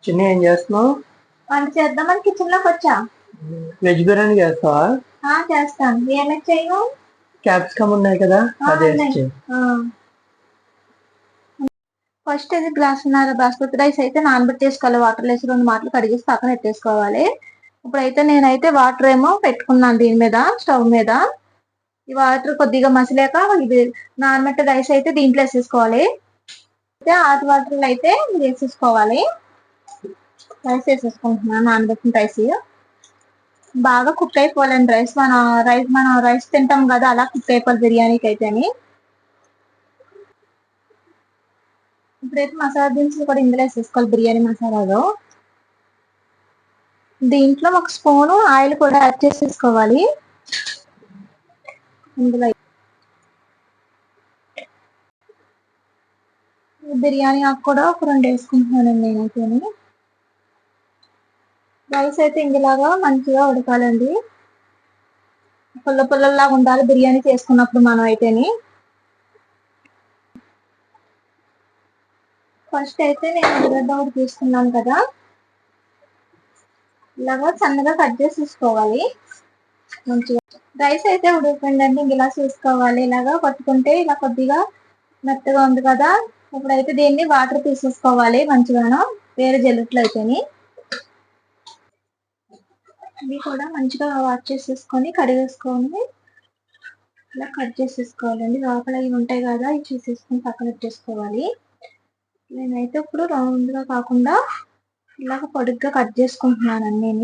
చిన్న ఏం చేస్తున్నావు? వంట చేద్దామని కిచెన్ లోకి వచ్చా. వెజ్ బిర్యానీ చేస్తావా? చేస్తాను. ఏమి చేయను? క్యాప్సికమ్ ఉన్నాయి కదా, అదే ఫస్ట్ ఇది గ్లాసున్నర బాస్మతి రైస్ అయితే నానబెట్టేసుకోవాలి. వాటర్ వేసి 2 మాటలు కడిగేసి పక్కన పెట్టేసుకోవాలి. ఇప్పుడైతే నేనైతే వాటర్ ఏమో పెట్టుకున్నాను దీని మీద, స్టవ్ మీద. ఈ వాటర్ కొద్దిగా మసిలాక ఇది నానబెట్టే రైస్ అయితే దీంట్లో వేసేసుకోవాలి. అయితే హాట్ వాటర్ అయితే వేసేసుకోవాలి. రైస్ వేసేసుకుంటున్నాను, నానబెట్టిన రైస్. బాగా కుక్ అయిపోవాలండి రైస్. మనం రైస్ తింటాం కదా, అలా కుక్ అయిపోవాలి బిర్యానీకి అయితేని. ఇప్పుడైతే మసాలా దినుసులు కూడా ఇందులో వేసేసుకోవాలి. బిర్యానీ మసాలాలో దీంట్లో 1 స్పూను ఆయిల్ కూడా యాడ్ చేసేసుకోవాలి. ఇందులో బిర్యానీ ఆకు కూడా ఒక 2 వేసుకుంటున్నానండి నేనైతే. రైస్ అయితే ఇందులాగా మంచిగా ఉడకాలండి. పుల్ల పుల్లలాగా ఉండాలి బిర్యానీ చేసుకున్నప్పుడు మనం అయితేని. ఫస్ట్ అయితే నేను ఉల్లిగడ్డ ఒకటి తీసుకున్నాను కదా, ఇలాగా సన్నగా కట్ చేసేసుకోవాలి. మంచిగా రైస్ అయితే ఉడికిపోయిందండి. ఇలా చూసుకోవాలి. ఇలాగా పట్టుకుంటే ఇలా కొద్దిగా మెత్తగా ఉంది కదా. ఇప్పుడైతే దీన్ని వాటర్ తీసేసుకోవాలి మంచిగాను, వేరే జల్లెట్లో అయితేని. ఇవి కూడా మంచిగా వాష్ చేసేసుకొని కడిగేసుకొని ఇలా కట్ చేసేసుకోవాలండి. లోపల ఇవి ఉంటాయి కదా, ఇవి చేసేసుకొని పక్కన పెట్టేసుకోవాలి. నేనైతే ఇప్పుడు రౌండ్ గా కాకుండా ఇలాగ పొడుగ్గా కట్ చేసుకుంటున్నాను అన్నీ.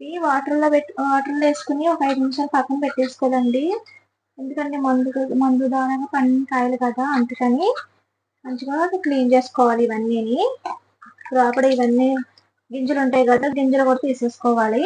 ఈ వాటర్లో వేసుకుని ఒక 5 నిమిషాలు పక్కన పెట్టేసుకోవాలండి. ఎందుకంటే మందు దారంగా పండిన కాయలు కదా, అందుకని మంచిగా క్లీన్ చేసుకోవాలి ఇవన్నీ. లోపల ఇవన్నీ గింజలు ఉంటాయి కదా, గింజలు కూడా తీసేసుకోవాలి.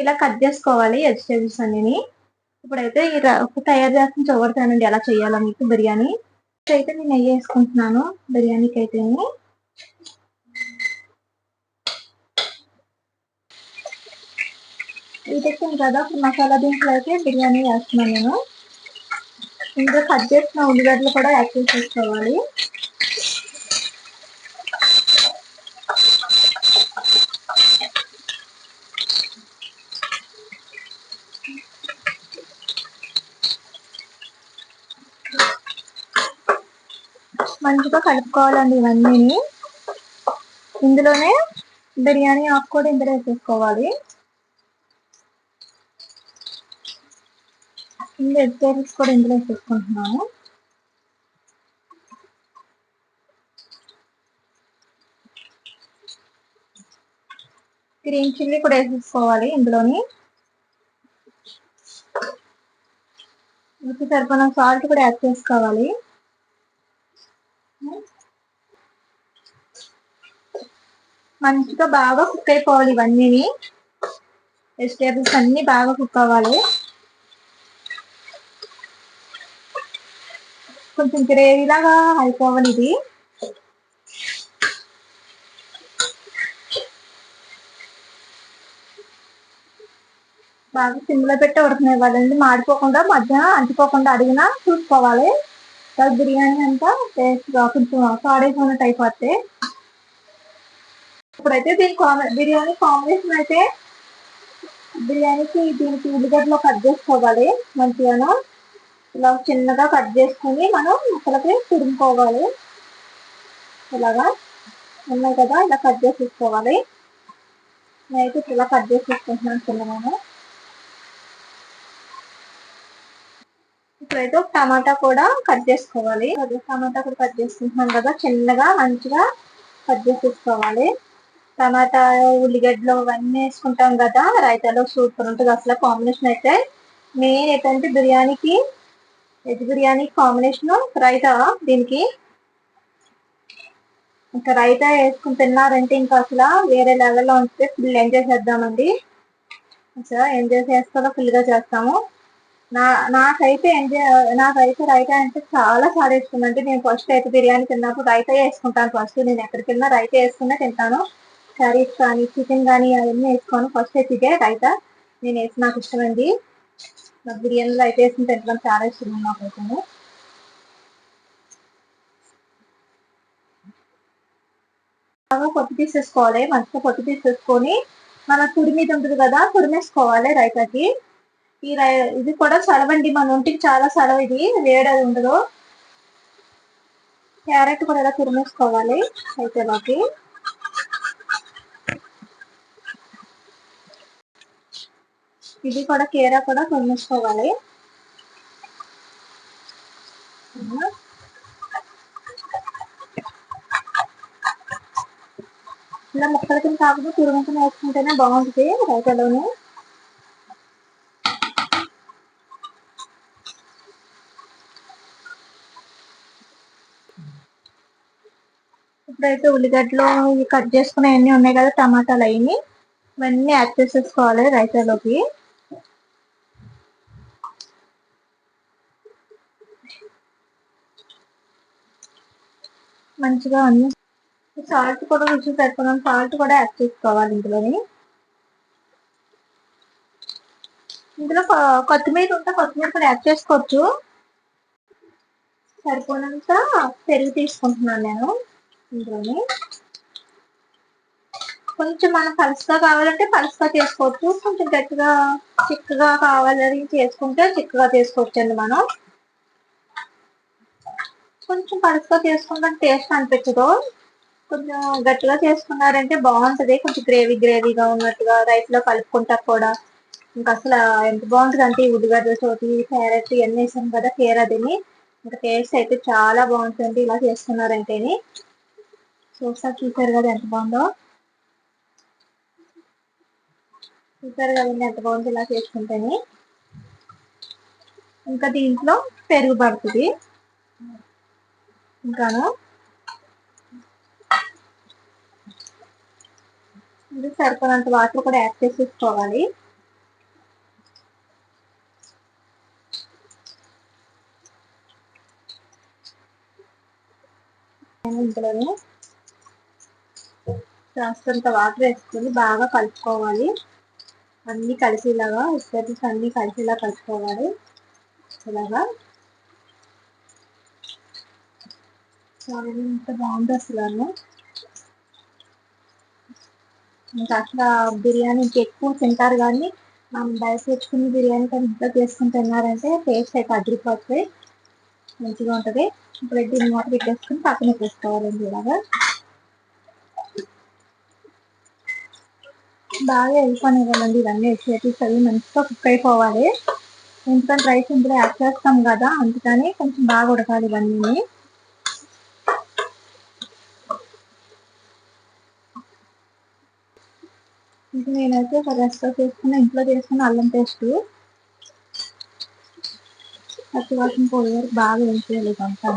ఇలా కట్ చేసుకోవాలి వెజిటేబుల్స్ అన్ని. ఇప్పుడైతే తయారు చేస్తున్న చూడతానండి ఎలా చేయాలో మీకు బిర్యానీ. అయితే నేను నెయ్యి వేసుకుంటున్నాను బిర్యానీకి అయితే. ఇది తెచ్చాను కదా, ఇప్పుడు మసాలా దినుసులు అయితే బిర్యానీ వేస్తున్నాను నేను. ఇంకా కట్ చేసిన ఉల్లిగడ్డలు కూడా యాడ్ చేసేసుకోవాలి. మంచిగా కలుపుకోవాలండి ఇవన్నీ. ఇందులోనే బిర్యానీ ఆకు కూడా ఇందులో వేసేసుకోవాలి. వెజిటేబుల్స్ కూడా ఇందులో వేసేసుకుంటున్నాను. గ్రీన్ చిల్లీ కూడా వేసేసుకోవాలి ఇందులోని. రుచి సరిపడిన సాల్ట్ కూడా యాడ్ చేసుకోవాలి. మంచిగా బాగా కుక్ అయిపోవాలి ఇవన్నీ. వెజిటేబుల్స్ అన్ని బాగా కుక్ అవ్వాలి. కొంచెం గ్రేవీ లాగా అయిపోవాలి ఇది. బాగా సిమ్లో పెట్టి ఉడకనివ్వాలండి. మాడిపోకుండా మధ్య అంటుకోకుండా అడిగినా చూసుకోవాలి. బిర్యానీ అంతా టేస్ట్గా కొంచెం పాడైపోయినట్టు అయిపోతే. ఇప్పుడైతే బిర్యానీ కాంబినేషన్ అయితే బిర్యానీకి దీనికి ఉల్లిగడ్డలో కట్ చేసుకోవాలి. మంచిగా ఇలా చిన్నగా కట్ చేసుకుని మనం ముక్కలకి తురుముకోవాలి. ఇలాగా ఉన్నాయి కదా, ఇలా కట్ చేసేసుకోవాలి. నేనైతే ఇలా కట్ చేసేసుకుంటున్నాను చిన్నగా. ఇప్పుడైతే ఒక టమాటా కూడా కట్ చేసుకోవాలి. టమాటా కూడా కట్ చేసుకుంటున్నాం కదా, చిన్నగా మంచిగా కట్ చేసేసుకోవాలి. టమాటా ఉల్లిగడ్డలు అవన్నీ వేసుకుంటాం కదా రైతాలో, సూపర్ ఉంటుంది అసలు కాంబినేషన్ అయితే. మెయిన్ ఏంటంటే బిర్యానీకి వెజ్ బిర్యానీ కాంబినేషన్ రైతా దీనికి. ఇంకా రైతా వేసుకుని తిన్నారంటే ఇంకా అసలు వేరే లెవెల్లో ఉంటే ఫుల్ ఎంజాయ్ చేద్దామండి. అసలు ఎంజాయ్ చేస్తాలో ఫుల్ గా చేస్తాము. నాకైతే రైతా అంటే చాలా చాలా ఇష్టం అండి. నేను ఫస్ట్ అయితే బిర్యానీ తిన్నప్పుడు రైతా వేసుకుంటాను. ఫస్ట్ నేను ఎక్కడికి వెళ్ళినా రైతా వేసుకునే తింటాను. కర్రీస్ కానీ చికెన్ కానీ అవన్నీ వేసుకోను. ఫస్ట్ అయితే ఇదే రైతా నేను వేసి నాకు ఇష్టమండి. నాకు బిర్యానీలో అయితే వేసుకుని తినడం చాలా ఇష్టం నాకైతే. బాగా పొట్టు తీసేసుకోవాలి. మంచిగా పొట్టు తీసేసుకొని మన తుడి మీద ఉంటుంది కదా, తురిమేసుకోవాలి రైతాకి. ఇది కూడా చలవండి, మన ఒంటికి చాలా చలవ. ఇది వేడది ఉండదు. క్యారెట్ కూడా ఇలా తురిమేసుకోవాలి రైతాలోకి. ఇది కూడా కీరా కూడా తురిమేసుకోవాలి. ఇలా ముక్కల కింద కాకుండా తురుముకుని వేసుకుంటేనే బాగుంటుంది రైతాలోని. ఇప్పుడైతే ఉల్లిగడ్డలు కట్ చేసుకునే అన్ని ఉన్నాయి కదా, టమాటాలు అయిని ఇవన్నీ యాడ్ చేసేసుకోవాలి రైతాలోకి. మంచిగా అన్ని సాల్ట్ కూడా రుచి పెట్టుకున్నాం, సాల్ట్ కూడా యాడ్ చేసుకోవాలి ఇందులోని. ఇందులో కొత్తిమీర ఉంటే కొత్తిమీర కూడా యాడ్ చేసుకోవచ్చు. సరిపోయినంత పెరుగు తీసుకుంటున్నాను నేను ఇందులోని. కొంచెం మనం పలుసుగా కావాలంటే పలుసుగా చేసుకోవచ్చు. కొంచెం గట్టిగా చిక్కగా కావాలని చేసుకుంటే చిక్కగా చేసుకోవచ్చు అండి. మనం కొంచెం పలుసుగా చేసుకుంటే టేస్ట్ అనిపించదు. కొంచెం గట్టిగా చేసుకున్నారంటే బాగుంటది. కొంచెం గ్రేవీగా ఉన్నట్టుగా రైస్ లో కలుపుకుంటా కూడా ఇంకా అసలు ఎంత బాగుంటుంది అంటే ఈ ఉల్లిగడ్డ తోటి క్యారెట్ ఇవన్నీ వేసాం కదా కీరా తిని ఇంకా టేస్ట్ అయితే చాలా బాగుంటుంది ఇలా చేసుకున్నారంటేని. చూసారు కదా ఎంత బాగుందో. చూసారు కదండి ఎంత బాగుంది ఇలా చేసుకుంటేనే. ఇంకా దీంట్లో పెరుగు పడుతుంది. ఇంకాను ఇది సరిపడినంత వాటర్ కూడా యాడ్ చేసేసుకోవాలి. ఇందులోనే కాస్తంత వాటర్ వేసుకొని బాగా కలుపుకోవాలి. అన్ని కలిసేలాగా వెజిటేబుల్స్ అన్ని కలిసేలా కలుపుకోవాలి. ఇలాగా చాలా ఎంత బాగుంది అసలు. ఇంకా అసలు బిర్యానీ ఇంకెక్కువ తింటారు కానీ మనం బయట తెచ్చుకుని బిర్యానీ కానీ ఇంట్లో చేసుకుని తిన్నారంటే టేస్ట్ అయితే అదిరిపోతుంది, మంచిగా ఉంటుంది. ఇప్పుడు దీన్ని మూత పెట్టేసుకుని పక్కన పెట్టేసుకోవాలండి. ఇలాగా బాగా వెళ్ళిపోనివ్వాలండి. ఇవన్నీ వెజిటేబుల్స్ అవి మంచిగా కుక్ అయిపోవాలి. ఎందుకంటే రైస్ ఇందులో యాడ్ చేస్తాం కదా, అందుకని కొంచెం బాగా ఉడకాలి ఇవన్నీ. ఇంకా నేనైతే రెస్ట్లో ఇంట్లో చేసుకున్న అల్లం పేస్ట్ పచ్చివాసన పోయే వరకు బాగా వేసేయాలి ఇదంతా.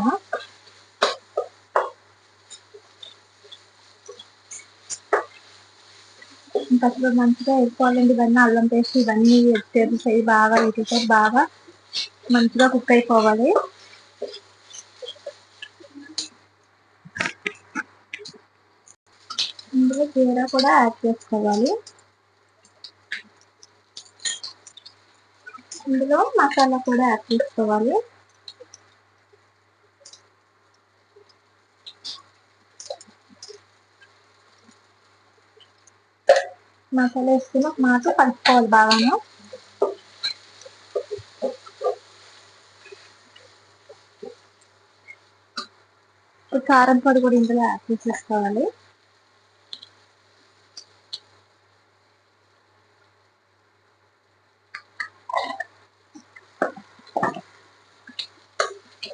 ఇంకా అసలు మంచిగా వేసుకోవాలండి ఇవన్నీ అల్లం పేస్ట్ ఇవన్నీ వెజిటేబుల్స్ అవి బాగా వీటితో బాగా మంచిగా కుక్ అయిపోవాలి. ఇందులో జీరా కూడా యాడ్ చేసుకోవాలి. ఇందులో మసాలా కూడా యాడ్ చేసుకోవాలి. మసాలా వేసుకుని ఒక మాట కలుపుకోవాలి బాగాను. కారం పొడి కూడా ఇందులో యాడ్ చేసేసుకోవాలి.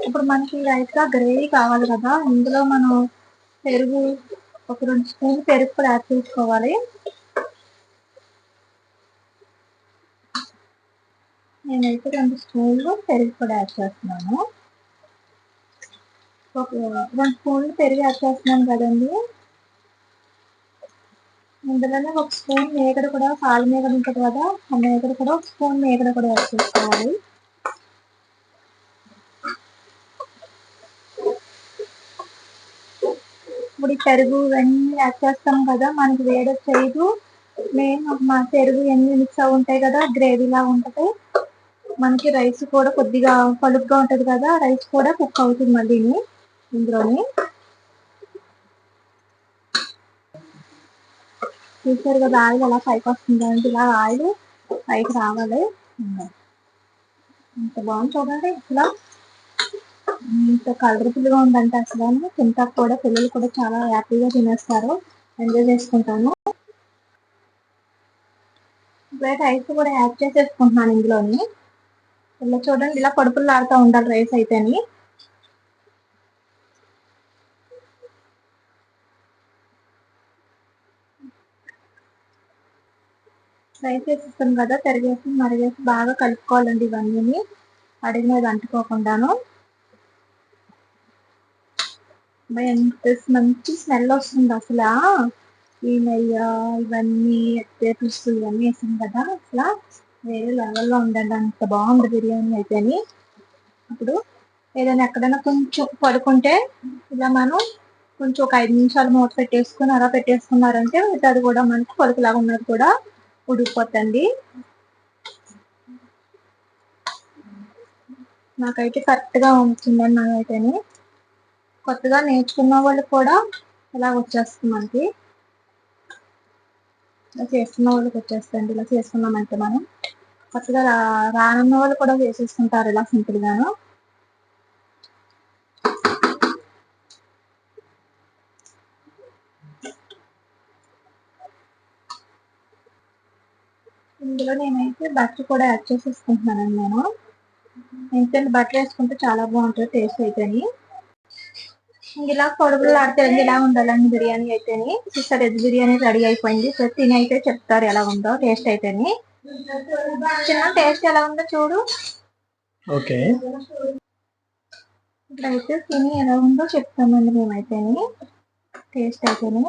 ఇప్పుడు మనకి రైస్గా గ్రేవీ కావాలి కదా, ఇందులో మనం పెరుగు ఒక 2 స్పూన్లు పెరుగు కూడా యాడ్ చేసుకోవాలి. నేను నేనైతే 2 స్పూన్లు పెరుగు కూడా యాడ్ చేస్తున్నాను. ఒక 2 స్పూన్లు పెరుగు యాడ్ చేస్తున్నాను కదండి. ఇందులోనే 1 స్పూన్ మేగడ కూడా, పాల మేగడ ఉంటుంది కదా, ఆ మేగడ కూడా 1 స్పూన్ మేగడ కూడా యాడ్ చేసుకోవాలి. ఇప్పుడు ఈ పెరుగు ఇవన్నీ యాడ్ చేస్తాం కదా, మనకి వేడి చేయదు. మా పెరుగు ఇవన్నీ మిక్స్ అవి ఉంటాయి కదా, గ్రేవీలా ఉంటుంది. మనకి రైస్ కూడా కొద్దిగా పలుగ్గా ఉంటుంది కదా, రైస్ కూడా కుక్ అవుతుంది మళ్ళీ ఇందులోని. చూసారు కదా ఆయిల్ అలా పైకి వస్తుందండి, ఇలా ఆయిల్ పైకి రావాలి. ఇంత బాగుంది చూడండి, ఇలా ఇంత కలర్ఫుల్గా ఉందంటే అసలు తింటాక కూడా పిల్లలు కూడా చాలా హ్యాపీగా తినేస్తారు, ఎంజాయ్ చేసుకుంటాను. ఇప్పుడు రైస్ కూడా యాడ్ చేసేసుకుంటున్నాను ఇందులోని. ఇలా చూడండి, ఇలా పడుపులు ఆడుతూ ఉండాలి రైస్ అయితేని. రైస్ వేసేస్తాం కదా, పెరిగేసి మరిగేసి బాగా కలుపుకోవాలండి ఇవన్నీ, అడిగి మీద అంటుకోకుండాను. ఎంత మంచి స్మెల్ వస్తుంది అసలు. ఈ నెయ్యి ఇవన్నీ పులుసు ఇవన్నీ వేసాం కదా, అసలు వేరే లెవెల్లో ఉండండి, అంత బాగుంది బిర్యానీ అయితేని. ఇప్పుడు ఏదైనా ఎక్కడైనా కొంచెం పడుకుంటే ఇలా మనం కొంచెం ఒక 5 నిమిషాలు మూత పెట్టేసుకుని అలా పెట్టేసుకున్నారంటే అది కూడా మనకి పలుకులాగా ఉన్నది కూడా ఉడికిపోతుంది. నాకైతే కరెక్ట్గా ఉంటుందండి. నాకైతేని కొత్తగా నేర్చుకున్న వాళ్ళు కూడా ఇలా వచ్చేస్తుంది మనకి, ఇలా చేస్తున్న వాళ్ళకి వచ్చేస్తుంది. ఇలా చేసుకున్నామంటే మనం కొత్తగా రానున్న వాళ్ళు కూడా చేసేసుకుంటారు ఇలా సింపుల్ గాను. ఇందులో నేనైతే బటర్ కూడా యాడ్ చేసేసుకుంటున్నానండి. ఎందుకంటే బటర్ వేసుకుంటే చాలా బాగుంటుంది టేస్ట్ అయితేని. ఇలా పొడుగులు ఆడితే ఎలా ఉండాలండి బిర్యానీ అయితేని. చూస్తారు, ఎగ్ బిర్యానీ రెడీ అయిపోయింది. తిని అయితే చెప్తారు ఎలా ఉందో టేస్ట్ అయితేని. చిన్న టేస్ట్ ఎలా ఉందో చూడు. ఓకే, ఇప్పుడైతే తిని ఎలా ఉందో చెప్తామండి మేమైతేని, టేస్ట్ అయితేని.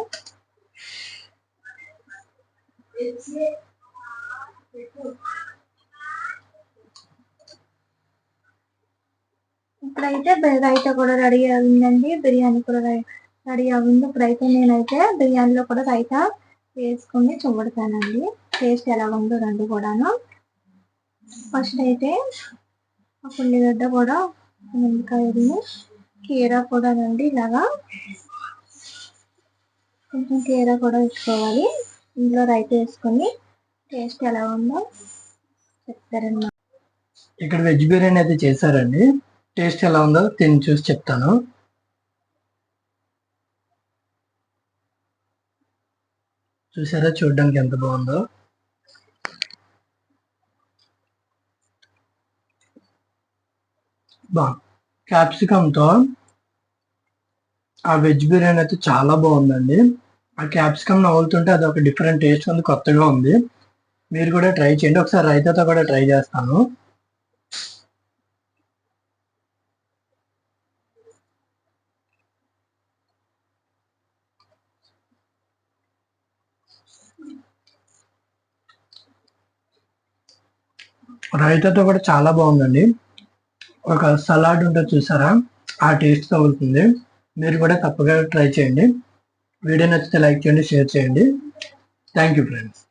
ఇప్పుడైతే రైతా కూడా రెడీ అయిందండి, బిర్యానీ కూడా రెడీ అయింది. ఇప్పుడైతే నేనైతే బిర్యానీలో కూడా రైతా వేసుకుని చూడతానండి టేస్ట్ ఎలా ఉందో రెండు కూడాను. ఫస్ట్ అయితే ఒక ఉల్లిగడ్డ కూడా, నిమ్మకాయని, కీరా కూడా నండి, ఇలాగా కొంచెం కీరా కూడా వేసుకోవాలి. ఇందులో రైతా వేసుకొని టేస్ట్ ఎలా ఉందో చెప్తారన్నమాట. ఇక్కడ వెజ్ బిర్యానీ అయితే చేశారండి, టేస్ట్ ఎలా ఉందో తిని చూసి చెప్తాను. చూసారా చూడడానికి ఎంత బాగుందో. క్యాప్సికమ్తో ఆ వెజ్ బిర్యానీ అయితే చాలా బాగుందండి. ఆ క్యాప్సికమ్ నవ్వులుతుంటే అది ఒక డిఫరెంట్ టేస్ట్ ఉంది, కొత్తగా ఉంది. మీరు కూడా ట్రై చేయండి. ఒకసారి రైతాతో కూడా ట్రై చేస్తాను. రైతాతో కూడా చాలా బాగుందండి. ఒక సలాడ్ ఉంటుంది చూసారా, ఆ టేస్ట్ తగులుతుంది. మీరు కూడా తప్పగా ట్రై చేయండి. వీడియో నచ్చితే లైక్ చేయండి, షేర్ చేయండి. Thank you friends.